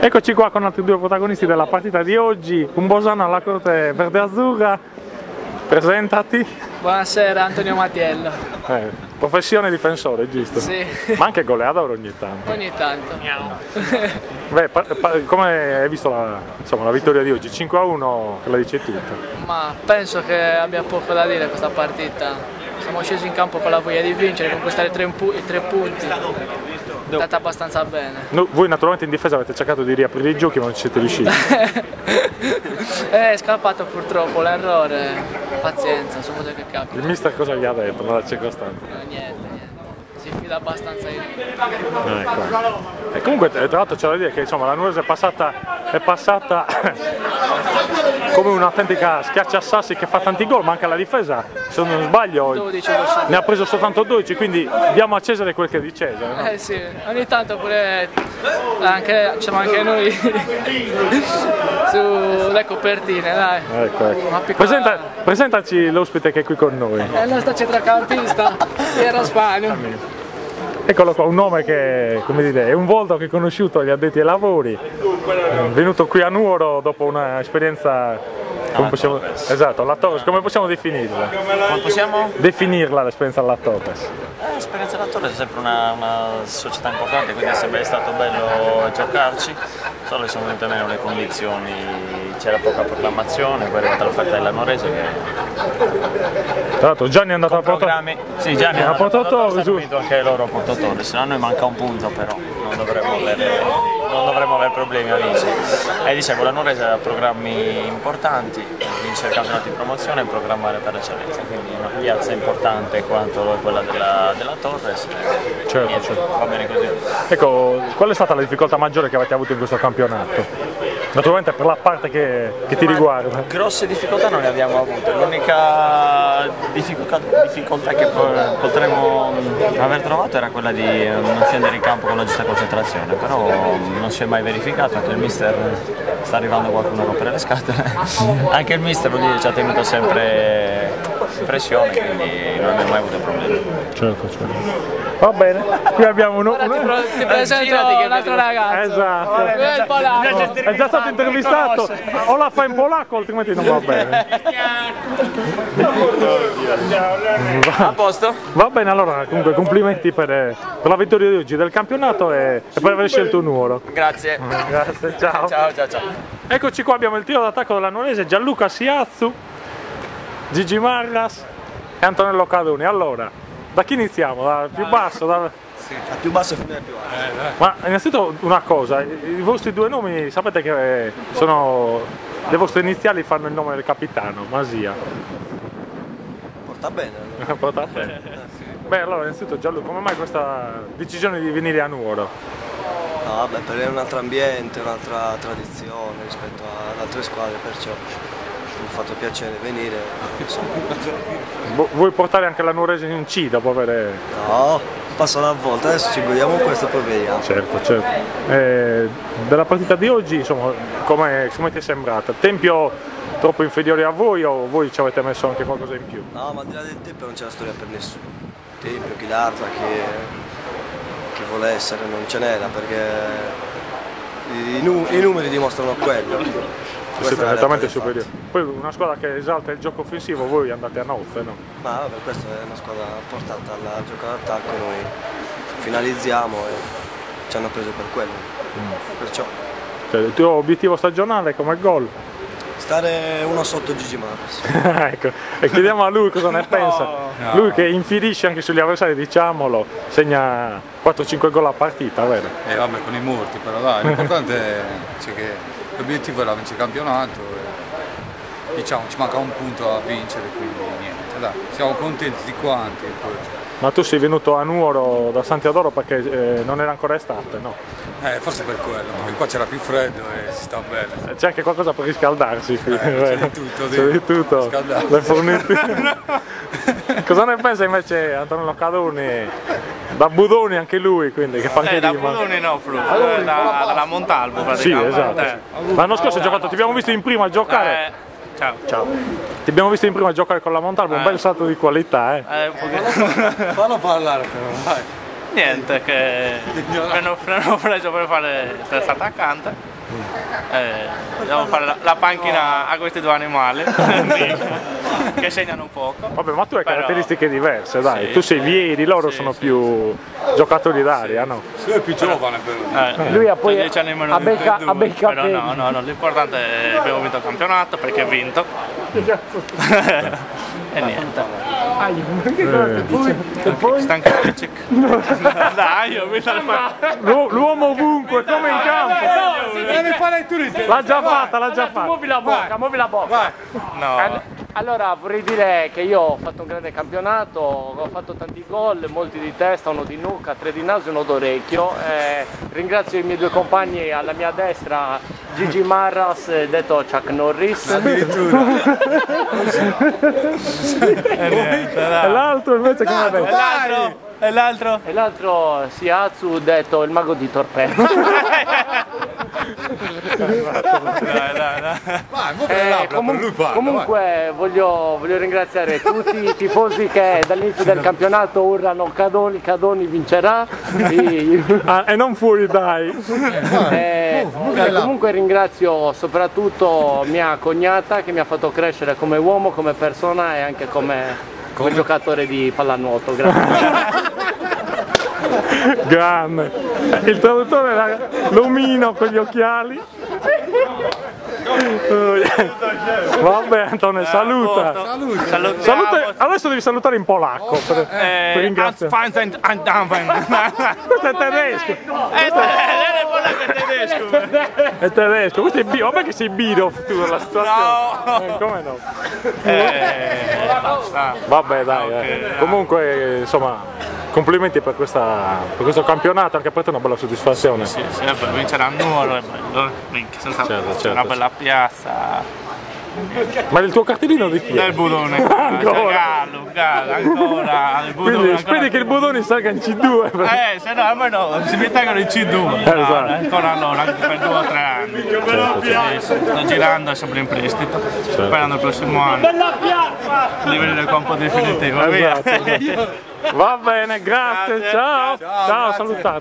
Eccoci qua con altri due protagonisti della partita di oggi, un Bosano alla corte verde-azzurra. Presentati. Buonasera, Antonio Mattiello. Professione difensore, giusto? Sì. Ma anche goleador ogni tanto. Ogni tanto. Beh, come hai visto la vittoria di oggi? 5-1, che la dice tutta. Ma penso che abbia poco da dire questa partita. Siamo scesi in campo con la voglia di vincere, conquistare i 3 punti. È andata abbastanza bene. Voi naturalmente in difesa avete cercato di riaprire i giochi ma non ci siete riusciti. È scappato purtroppo l'errore. Pazienza, sono cose che capitano. Il mister cosa gli ha detto nella circostanza? Niente. Si fida abbastanza di lui. Ecco. E comunque tra l'altro c'è da dire che insomma, la Nuorese è passata come un'autentica schiacciasassi che fa tanti gol, ma anche la difesa, se non sbaglio, 12, ne ha preso soltanto 12, quindi diamo a Cesare quel che è di Cesare. No? Sì, ogni tanto pure siamo anche noi sulle copertine, dai. Ecco. Piccola... Presentaci l'ospite che è qui con noi. È il nostro centrocampista, Piero Spagno. Eccolo qua, un nome che, come dire, è un volto che è conosciuto agli addetti ai lavori, è venuto qui a Nuoro dopo un'esperienza, esatto, alla Torres, come possiamo definirla? Come possiamo? Definirla l'esperienza alla Torres. L'esperienza alla Torres è sempre una società importante, quindi è sempre stato bello giocarci, solo che sono venute meno le condizioni, c'era poca programmazione, poi è arrivata l'offerta della Nuorese che... Tra l'altro Gianni è andato a Porto. Sì, Gianni è andato a Porto Torres, hanno vinto anche loro a Porto Torres, a noi manca un punto però, non dovremmo avere problemi a vincere. E dicevo, la Nuorese ha programmi importanti, vincere il campionato di promozione e programmare per l'eccellenza, quindi è una piazza importante quanto è quella della Torres. Certo. Va bene così. Ecco, qual è stata la difficoltà maggiore che avete avuto in questo campionato? Naturalmente per la parte che ti riguarda. Grosse difficoltà non ne abbiamo avute, l'unica difficoltà che potremmo aver trovato era quella di non scendere in campo con la giusta concentrazione, però non si è mai verificato, anche il mister sta arrivando qualcuno a rompere le scatole, anche il mister ci ha tenuto sempre in pressione, quindi non abbiamo mai avuto problemi. Certo. Va bene, qui abbiamo Ti presento l'altro ragazzo. Esatto. È il polacco. È già stato intervistato, o la fa in polacco altrimenti non va bene. A posto? Va bene, allora comunque complimenti per la vittoria di oggi del campionato e per aver scelto Nuoro. Grazie. Grazie, ciao. Ciao. Eccoci qua, abbiamo il tiro d'attacco della Nuorese, Gianluca Siazzu, Gigi Marras e Antonello Cadoni. Allora, da chi iniziamo? Dal più basso? Sì, dal più basso fino al più alto. Ma innanzitutto una cosa, i vostri due nomi sapete che sono le vostre iniziali, fanno il nome del capitano, Masia. Porta bene. Porta bene. Sì. Beh, allora innanzitutto Gianluca, come mai questa decisione di venire a Nuoro? No, vabbè, perché è un altro ambiente, un'altra tradizione rispetto ad altre squadre, perciò mi ha fatto piacere venire. Vuoi portare anche la Nuorese in C dopo avere... No, passa una volta, adesso ci godiamo questo e poi vediamo. Certo. Della partita di oggi, insomma, come ti è sembrata? Tempio troppo inferiore a voi o voi ci avete messo anche qualcosa in più? No, ma al di là del Tempio non c'è la storia per nessuno. Tempio, chi l'altra, chi vuole essere, non ce n'era, perché i numeri dimostrano quello. Siete nettamente superiori. Poi una squadra che esalta il gioco offensivo, voi andate a nozze, no? Ma vabbè, questa è una squadra portata al gioco d'attacco, noi finalizziamo e ci hanno preso per quello. Perciò. Cioè, il tuo obiettivo stagionale come gol? Stare uno sotto Gigi Marras. Ecco, e chiediamo a lui cosa ne pensa. No. Lui che infidisce anche sugli avversari, diciamolo, segna 4-5 gol a partita, vero? Vabbè, con i morti, però dai, l'importante è che l'obiettivo era vincere il campionato e diciamo ci manca un punto a vincere, quindi niente, dai, siamo contenti di quanti. Ma tu sei venuto a Nuoro da San Teodoro perché non era ancora estate, no? Forse per quello, perché qua c'era più freddo e si sta bene. C'è anche qualcosa per riscaldarsi qui. C'è di tutto, c'è di tutto. Le forniture. Cosa ne pensa invece Antonello Cadoni? Da Budoni anche lui, quindi che fa anche da rima. Budoni no, dalla Montalvo praticamente. Sì, esatto. L'anno scorso hai giocato, ti abbiamo visto in prima a giocare. Ciao. Ti abbiamo visto in prima a giocare con la Montalvo, un bel salto di qualità, Fallo parlare però, vai. Niente, che mi hanno preso per fare questo attaccante Devo fare la panchina a questi due animali che segnano poco. Vabbè, ma tu hai Però- caratteristiche diverse, dai. Sì, Tu sei sì. Vieri, loro Sì, sono sì. più giocatori d'aria, no? Lui è più giovane però. Lui ha poi 10 anni meno ha di bei tutti e due. bei Però capelli. no, l'importante è che abbiamo vinto il campionato perché ha vinto. E niente. E poi Stanco di chick. Dai, ho vinto il L'uomo ovunque, come in campo. Devi fare tu di L'ha già fatta, l'ha già fatta. muovi la bocca, muovi la bocca. No. Allora vorrei dire che io ho fatto un grande campionato, ho fatto tanti gol, molti di testa, uno di nuca, 3 di naso e uno d'orecchio. Ringrazio i miei due compagni alla mia destra, Gigi Marras, detto Chuck Norris. E l'altro invece come detto? E l'altro? E l'altro Siatsu, detto il mago di torpedo. Vai, Comunque voglio ringraziare tutti i tifosi che dall'inizio del campionato urlano Cadoni, Cadoni vincerà. E non fuori dai. Comunque ringrazio soprattutto mia cognata che mi ha fatto crescere come uomo, come persona e anche come giocatore di pallanuoto. Grazie. Grande. Il traduttore era l'omino con gli occhiali. Vabbè Antonio, saluta. Saluta. Adesso devi salutare in polacco per ringraziare. Questo è tedesco. È tedesco. Questo è vabbè che sei Bidov tu della situazione. Come no? Vabbè dai. Comunque insomma complimenti per questo campionato, anche per te è una bella soddisfazione. Sì, vabbè, vincere a Nuoro è bello, minchia, senza Certo. una bella piazza. Ma il tuo cartellino di chi è? Del Budone, Ancora? ancora, il Budone. Quindi speri che il Budoni salga in C2. Se no, almeno si mettono in C2. Esatto. Ancora allora, anche per 2 o 3 anni. Sì, sto girando, è sempre in prestito. Sperando il prossimo anno di venire al campo definitivo. Via. Va bene, grazie. Ciao, salutate.